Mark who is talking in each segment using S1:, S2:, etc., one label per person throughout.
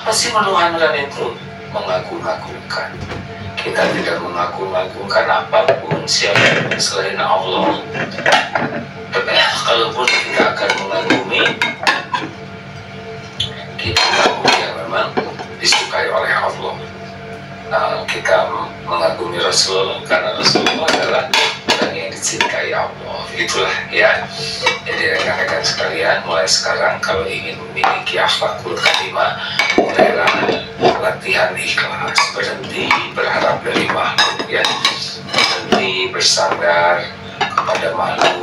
S1: Apa sih menuhankan itu? Mengagung-agungkan. Kita tidak mengagung-agungkan apapun siapapun selain Allah. Tapi kalaupun kita akan mengagumi, kita mengagumi yang memang disukai oleh Allah. Kita mengagumi Rasulullah karena Rasulullah adalah orang yang dicintai Allah. Itulah ya. Jadi rekan-rekan sekalian, mulai sekarang kalau ingin memiliki akhlakul karimah, mulailah latihan ikhlas, berhenti berharap dari makhluk ya, berhenti bersandar kepada makhluk,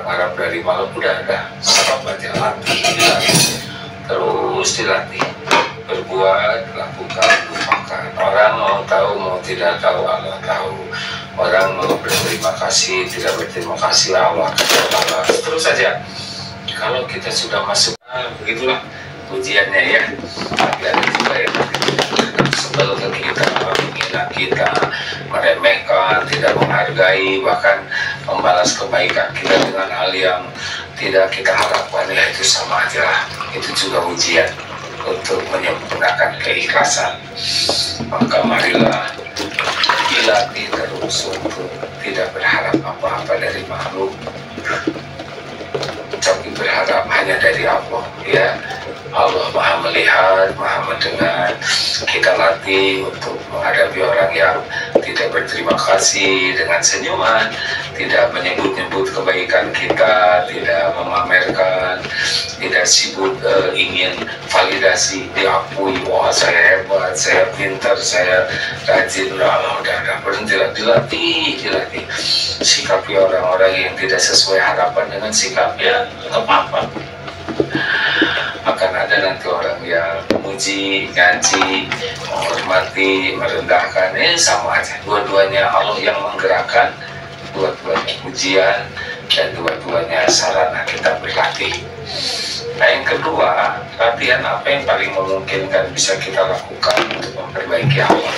S1: harap dari makhluk. Udah ada sebab aja, dilatih terus, dilatih, berbuat, lakukan, lupakan. Orang mau tahu mau tidak tahu, Allah tahu. Orang mau berterima kasih tidak berterima kasih, Allah ketawa. Terus saja. Kalau kita sudah masuk, begitulah ujiannya ya. Tapi ada juga yang sebel ke kita, menghina kita, meremehkan, tidak menghargai, bahkan membalas kebaikan kita dengan hal yang tidak kita harapkan. Ya itu sama aja, itu juga ujian untuk menyempurnakan keikhlasan. Maka marilah dilatih terus untuk tidak berharap apa-apa dari makhluk, tapi berharap hanya dari Allah ya. Allah Maha melihat, Maha mendengar. Kita latih untuk menghadapi orang yang tidak berterima kasih dengan senyuman, tidak menyebut-nyebut kebaikan kita, tidak memamerkan, tidak sibuk ingin validasi, diakui, wah saya hebat, saya pintar, saya rajin. Udah berhentilah, dilatih. Sikapi orang-orang yang tidak sesuai harapan dengan sikapnya, nggak apa-apa. Akan ada nanti orang yang memuji, nyaji, menghormati, merendahkan, sama aja. Dua-duanya Allah yang menggerakkan, dua-duanya ujian, dan dua-duanya sarana kita berlatih. Nah yang kedua, latihan apa yang paling memungkinkan bisa kita lakukan untuk memperbaiki Allah?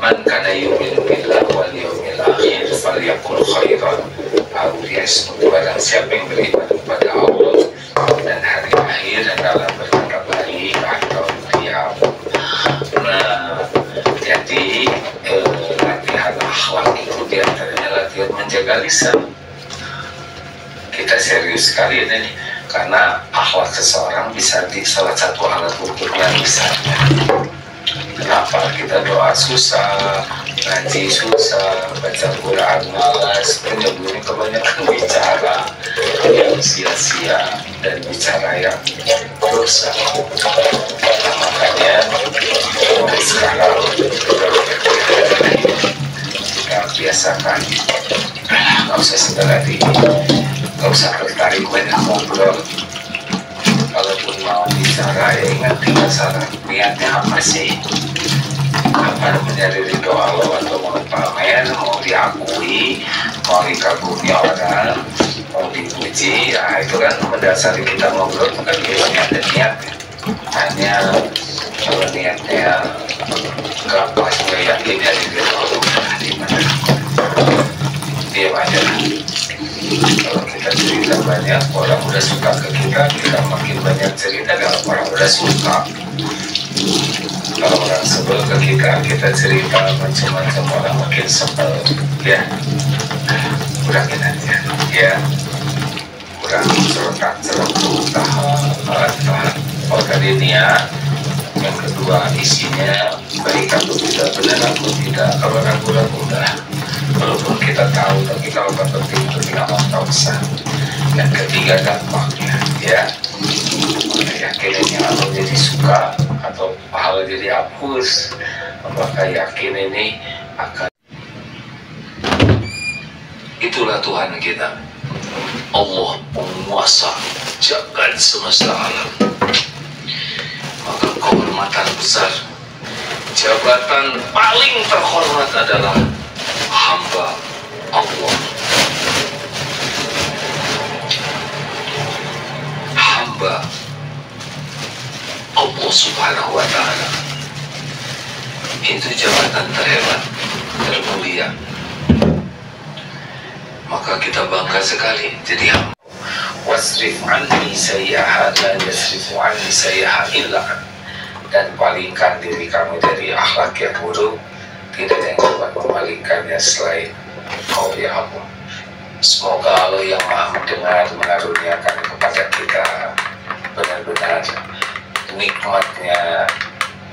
S1: Man kana yu'minu billahi wal yawmil akhir falyaqul khairan aw liyasmut. Barang siapa yang beriman kepada Allah dan hari akhir adalah berkata baik atau diam. Nah, jadi latihan akhlak itu diantaranya latihan menjaga lisan. Kita serius sekali ini, karena akhlak seseorang bisa di salah satu alat ukurnya lisannya. Kenapa kita doa susah, ngaji susah, baca Quran malas, penyebabnya kebanyakan bicara yang sia-sia dan bicara yang dosa. Nah, makanya mulai sekarang kita biasakan, nggak usah segala tinggi, nggak usah tertarik banyak ngobrol. Kalaupun mau bicara ya ingat kita salah, niatnya apa sih? Apa mencari ridho Allah atau mau pamer, mau diakui, mau dikagumi orang, mau dipuji? Ya itu kan mendasari kita ngobrol, bukan kita ada niat. Hanya kalau niatnya gak pas, gak yakin ya ridho Allah di mana? Diam aja. Kalau kita cerita banyak, orang udah suka ke kita makin banyak cerita dan orang udah suka. Kalau orang sebel ke kita cerita macam-macam, orang makin sebel ya. Kurangin aja ya, kurang serentak tahan. Oh tadi niat, yang kedua isinya baik atau tidak, benar atau tidak. Kalau ragu-ragu udah, walaupun kita tahu, tapi kalau nggak penting itu tidak mau usah. Yang ketiga dampaknya ya, yakin ini Allah jadi suka atau pahala jadi hapus, maka yakin ini akan. Itulah Tuhan kita, Allah penguasa jagat semesta alam. Maka kehormatan besar, jabatan paling terhormat adalah hamba Allah. Hamba Allah Subhanahu wa Ta'ala, itu jabatan terhebat, termulia. Maka kita bangga sekali jadi hamba. wasrif anni sayyi'aha la yasrifu anni sayyi'aha illa anta, dan palingkan diri kami dari akhlak yang buruk, tidak ada yang dapat memalingkannya selain Kau ya Allah. Semoga Allah yang Maha mendengar mengaruniakan kepada kita benar-benar nikmatnya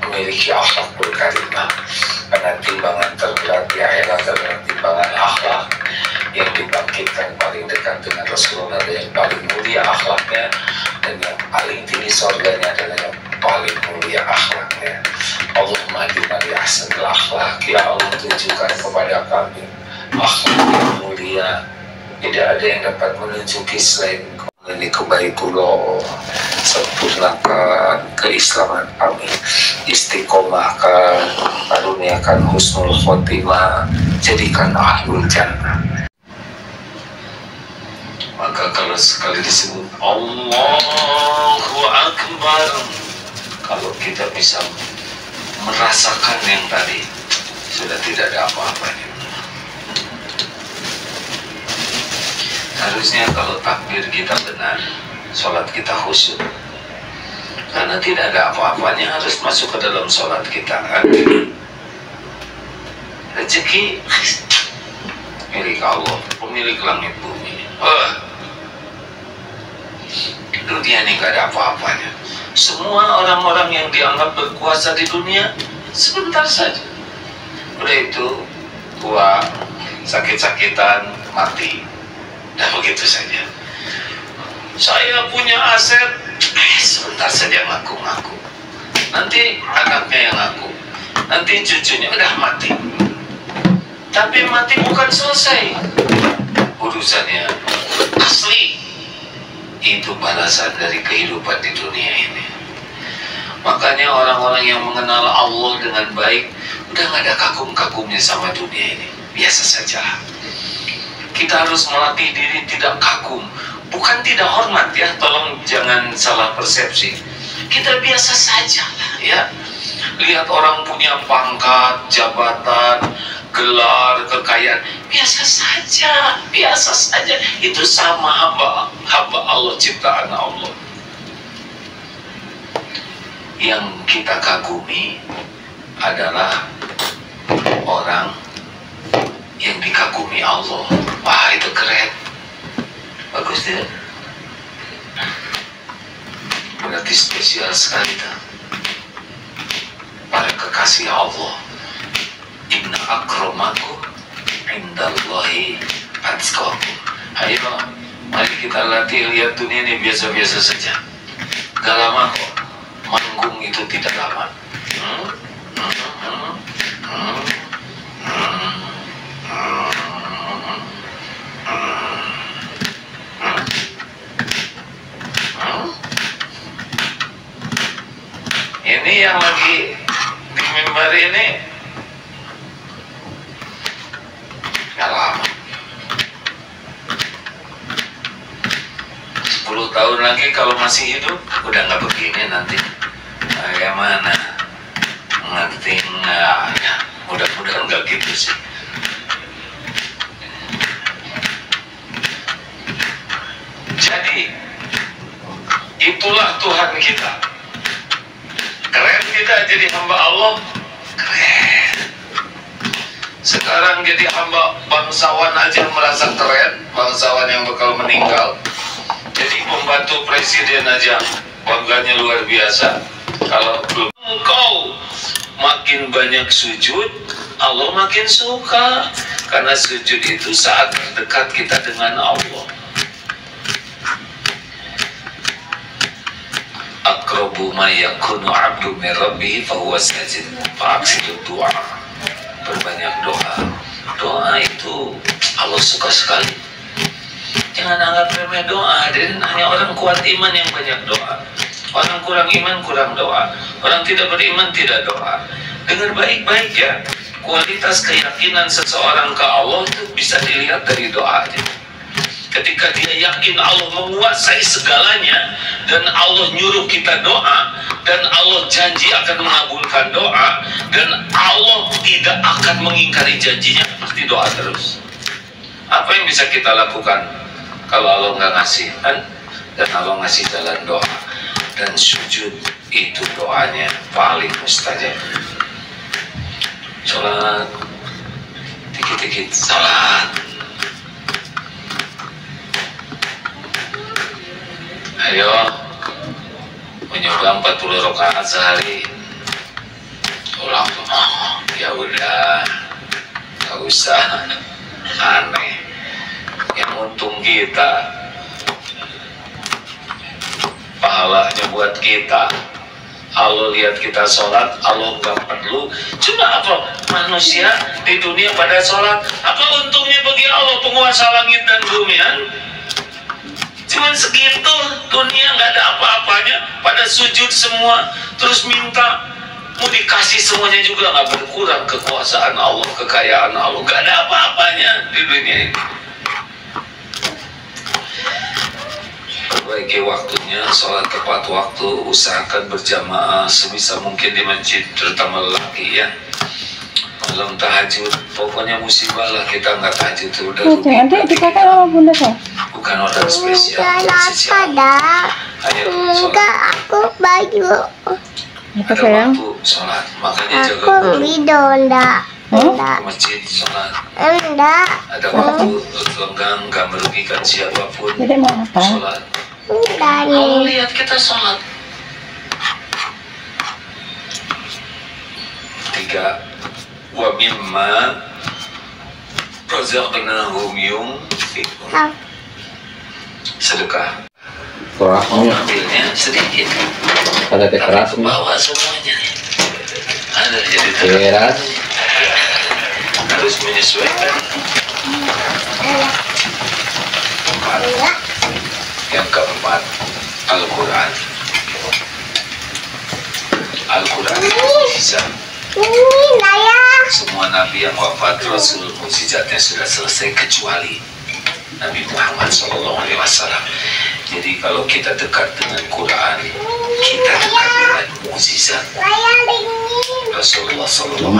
S1: memiliki akhlak berkarimah, karena timbangan terberat di akhirat adalah timbangan akhlak yang dibangkitkan paling dekat dengan Rasulullah, dan yang paling mulia akhlaknya, dan yang paling tinggi surganya adalah yang paling mulia akhlaknya. Allahumma hadina li ahsanil akhlak, ya Allah tunjukkan kepada kami akhlak yang mulia. Tidak ada yang dapat menunjuki selain ini kebaitullah. Sempurnakan keislaman kami, istiqomahkan, karuniakan husnul khotimah, jadikan ahlul jannah. Maka kalau sekali disebut Allahu Akbar, kalau kita bisa merasakan yang tadi, sudah tidak ada apa-apanya. Harusnya kalau takbir kita benar, sholat kita khusyuk, karena tidak ada apa-apanya harus masuk ke dalam sholat kita kan? Rezeki milik Allah, pemilik langit bumi. Dunia ini gak ada apa-apanya. Semua orang-orang yang dianggap berkuasa di dunia sebentar saja. Udah itu tua, sakit-sakitan, mati. Nah begitu saja. Saya punya aset, sebentar saja ngaku-ngaku. Nanti anaknya yang ngaku, nanti cucunya udah mati. Tapi mati bukan selesai urusannya asli. Itu balasan dari kehidupan di dunia ini. Makanya orang-orang yang mengenal Allah dengan baik udah gak ada kagum-kagumnya sama dunia ini. Biasa saja. Kita harus melatih diri tidak kagum, bukan tidak hormat ya, tolong jangan salah persepsi. Kita biasa saja ya. Lihat orang punya pangkat, jabatan, gelar, kekayaan, biasa saja, biasa saja. Itu sama hamba Allah, ciptaan Allah. Yang kita kagumi adalah orang yang dikagumi Allah. Wah, itu keren. Bagus tidak? Berarti spesial sekali tak? Para kekasih Allah. Inna akramakum indallahi atqakum. Ayo, mari kita latih lihat dunia ini biasa-biasa saja. Gak lama kok. Manggung itu tidak lama. Ini yang lagi di mimbar ini gak lama. 10 tahun lagi kalau masih hidup udah gak begini nanti. Bagaimana? Ngerti nggak? Ya, mudah-mudahan gak gitu sih. Jadi itulah Tuhan kita. Keren kita jadi hamba Allah. Keren. Sekarang jadi hamba bangsawan aja merasa keren. Bangsawan yang bakal meninggal. Jadi pembantu presiden aja bangganya luar biasa. Kalau belum, engkau makin banyak sujud, Allah makin suka. Karena sujud itu saat dekat kita dengan Allah. Aqrabu ma yakunu 'abdu min rabbih fa huwa sajid. Fa'aksidu du'a. Berbanyak doa. Doa itu Allah suka sekali. Jangan anggap remeh doa. Dan hanya orang kuat iman yang banyak doa. Orang kurang iman kurang doa. Orang tidak beriman tidak doa. Dengar baik-baik ya. Kualitas keyakinan seseorang ke Allah itu bisa dilihat dari doanya. Ketika dia yakin Allah menguasai segalanya, dan Allah nyuruh kita doa, dan Allah janji akan mengabulkan doa, dan Allah tidak akan mengingkari janjinya, pasti doa terus. Apa yang bisa kita lakukan kalau Allah nggak ngasih? Kan dan Allah ngasih jalan doa. Dan sujud itu doanya paling mustajab. Sholat, dikit-dikit sholat. Ayo, menyoba 40 rakaat sehari. Ulang tuh, ya udah, gak usah aneh. Yang untung kita, pahalanya buat kita. Allah lihat kita sholat, Allah gak perlu. Cuma apa? Manusia di dunia pada sholat, apa untungnya bagi Allah penguasa langit dan bumi? Cuman segitu, dunia nggak ada apa-apanya, pada sujud semua, terus minta, mau dikasih semuanya juga nggak berkurang. Kekuasaan Allah, kekayaan Allah, nggak ada apa-apanya di dunia ini. Perbaiki waktunya, sholat tepat waktu, usahakan berjamaah sebisa mungkin di masjid, terutama lelaki ya. Malam tahajud, pokoknya musibah lah kita nggak tahajud itu udah rugi.
S2: Adik dikatakan sama bunda saya.
S1: Bukan orang spesial. Ayo
S3: enggak, aku baju.
S2: Apa
S1: ada
S2: sayang?
S1: waktu sholat, makanya jaga
S3: Aku
S1: dulu.
S3: video enggak.
S1: Ke masjid sholat.
S3: Enggak.
S1: Ada waktu lenggang, nggak merugikan siapapun.
S2: Jadi mau apa?
S1: Sholat.
S3: Enggak
S1: Allah
S3: nih.
S1: lihat kita sholat. 3. Wa mimma razaqnahum yunfiqun. Sedekah.
S4: Kurangnya
S1: Ambilnya sedikit,
S4: ada
S1: tapi
S4: keras
S1: ke
S4: nih.
S1: bawah semuanya. Ada jadi
S4: Keras.
S1: harus menyesuaikan. Yang keempat, Al-Quran. Al-Quran itu mukjizat.
S3: Ini saya.
S1: Semua nabi yang wafat, Rasul mukjizatnya sudah selesai kecuali Nabi Muhammad SAW. Jadi kalau kita dekat dengan Quran, kita dekat dengan mukjizat
S3: Saya dingin.
S1: Rasulullah SAW.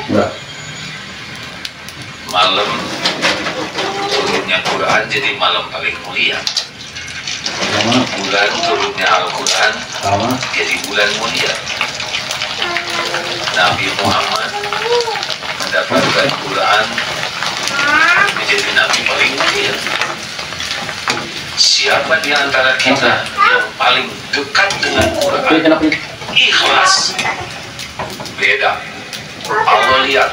S4: Enggak.
S1: Malam turunnya Quran jadi malam paling mulia.
S4: Sama.
S1: Bulan turunnya Al-Quran
S4: Sama.
S1: jadi bulan mulia. Nabi Muhammad mendapatkan Quran menjadi Nabi paling mulia. Siapa di antara kita yang paling dekat dengan
S4: Ini
S1: Quran,
S4: kenapa ini?
S1: ikhlas, beda. Allah lihat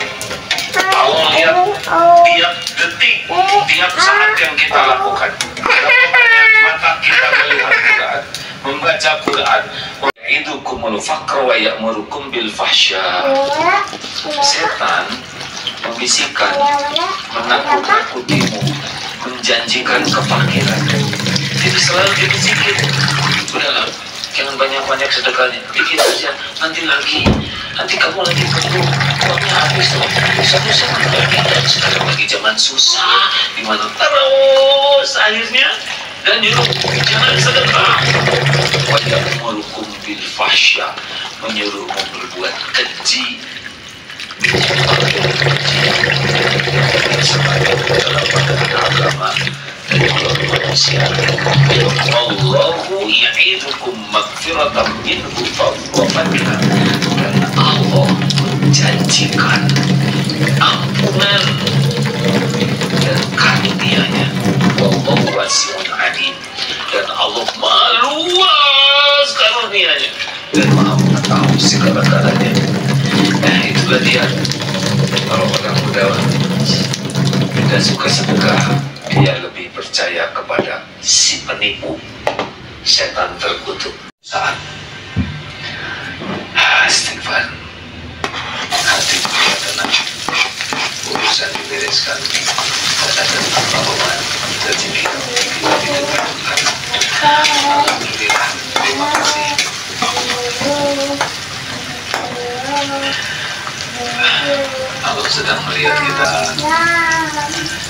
S1: tiap detik, tiap saat yang kita lakukan. Mata kita melihat Quran, membaca Quran. Ya'idukumul faqra wa ya'murukum bil fahsya. Setan membisikkan, menakut-nakutimu, menjanjikan kefakiran. Itu selalu dibisikin. Udahlah, jangan banyak-banyak sedekahnya, dikit aja, nanti lagi. Nanti kamu lagi perlu, uangnya habis loh. Susah-susah lagi, sekarang lagi zaman susah, dimana terus akhirnya dan nyuruh jangan sedekah. Wa ya'murukum bil fahsya, menyuruhmu berbuat keji. Dalam agama dan kalau manusia, Allahu ya'idukum maghfiratan minhu wa fadlan. Dan Allah menjanjikan ampunan dan karunia-Nya. Wallahu wasi'un alim. Dan Allah Maha luas karunia-Nya dan Maha mengetahui segala-galanya. Nah, itulah dia. Kalau orang muda tidak suka sedekah, dia lebih percaya kepada si penipu, setan terkutuk. Saat istighfar, hati kita tenang, urusan dibereskan, dan ada pengalaman rezeki kita didekatkan. Alhamdulillah, terima kasih. Allah sedang melihat kita,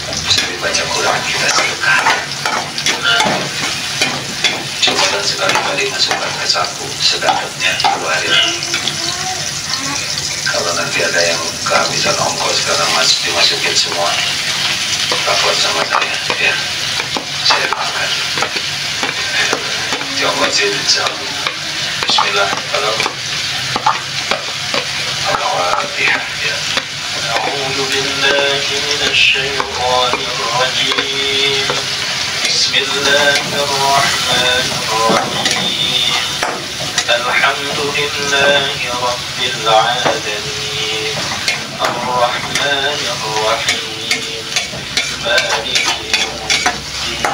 S1: bisa dibaca Quran kita sedekah. Cobalah sekali-kali masukkan ke saku sedekahnya keluarin. Kalau nanti ada yang kehabisan ongkos karena dimasukin semua, lapor sama saya ya. cari makan. Coba jadi jam. Bismillah. Kalau Al-Fatihah ya. أعوذ بالله من الشيطان الرجيم. بسم الله الرحمن الرحيم. الحمد لله رب العالمين. الرحمن الرحيم. مالك يوم الدين.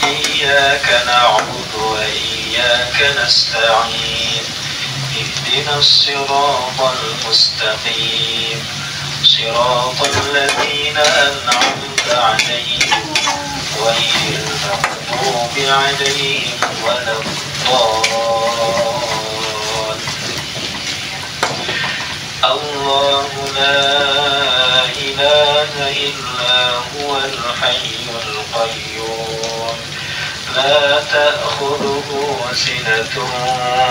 S1: إياك نعبد وإياك نستعين. اهدنا الصراط المستقيم. صراط الذين أنعمت عليهم غير المغضوب عليهم ولا الضالين. الله لا إله إلا هو الحي القيوم لا تأخذه سنة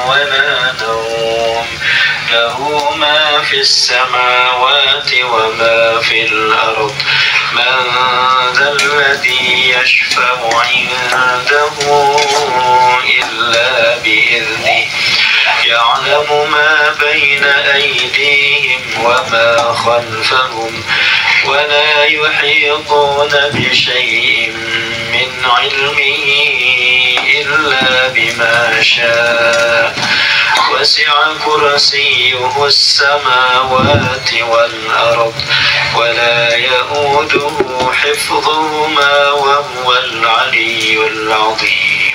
S1: ولا نوم له ما في السماوات وما في الأرض من ذا الذي يشفع عنده إلا بإذنه يعلم ما بين أيديهم وما خلفهم ولا يحيطون بشيء من علمه إلا بما شاء وسع كرسيه السماوات والأرض ولا يؤوده حفظهما وهو العلي العظيم.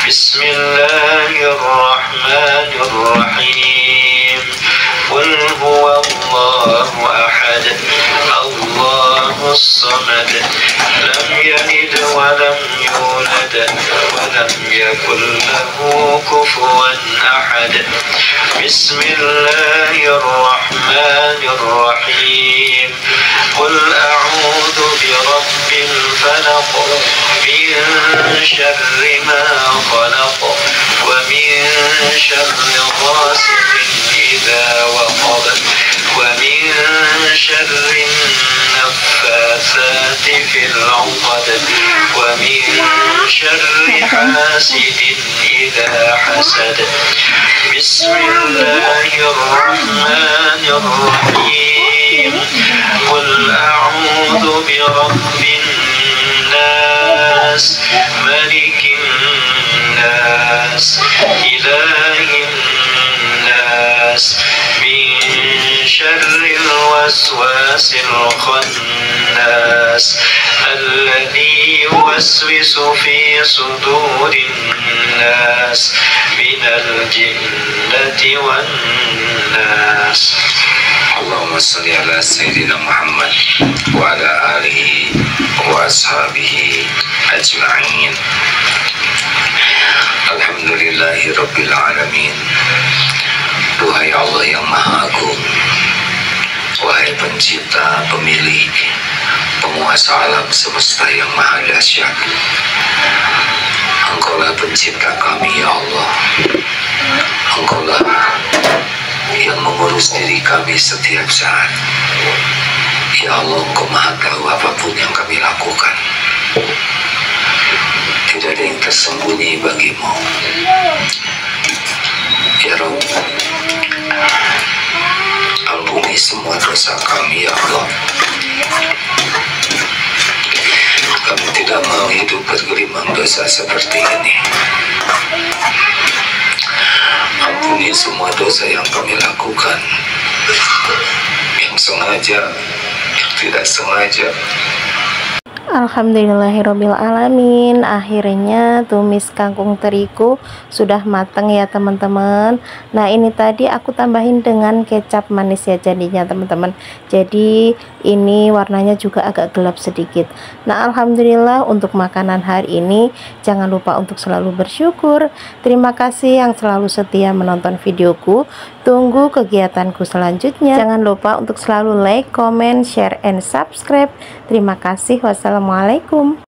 S1: بسم الله الرحمن الرحيم. قل هو الله أحد الله الصمد لم يلد ولم يولد ولم يكن له كفوا أحد. بسم الله الرحمن الرحيم. قل أعوذ برب الفلق من شر ما خلق ومن شر غاسق إذا وقب ومن شر النفاثات في العقد ومن شر حاسد إذا حسد. بسم الله الرحمن الرحيم. قل أعوذ برب الناس ملك الناس إله الناس من شر الوسواس الخناس الذي يوسوس في صدور الناس من الجنة والناس. اللهم صل على سيدنا محمد وعلى آله وأصحابه أجمعين. Alhamdulillahi Rabbil Alamin. Duhai Allah yang Maha Agung, wahai pencipta, pemilik, penguasa alam semesta yang Maha Dahsyat, Engkaulah pencipta kami ya Allah. Engkaulah yang mengurus diri kami setiap saat. Ya Allah, Engkau Maha tahu apapun yang kami lakukan. Tidak ada yang tersembunyi bagimu. Ya Rabb, ampuni semua dosa kami ya Allah. Kami tidak mau hidup bergelimang dosa seperti ini. Ampuni semua dosa yang kami lakukan, yang sengaja, yang tidak sengaja.
S2: Alhamdulillahirrabbilalamin. Akhirnya tumis kangkung terigu sudah matang ya teman-teman. Nah ini tadi aku tambahin dengan kecap manis ya jadinya teman-teman. Jadi ini warnanya juga agak gelap sedikit. Nah alhamdulillah untuk makanan hari ini. Jangan lupa untuk selalu bersyukur. Terima kasih yang selalu setia menonton videoku. Tunggu kegiatanku selanjutnya. Jangan lupa untuk selalu like, comment, share, and subscribe. Terima kasih. Wassalamualaikum.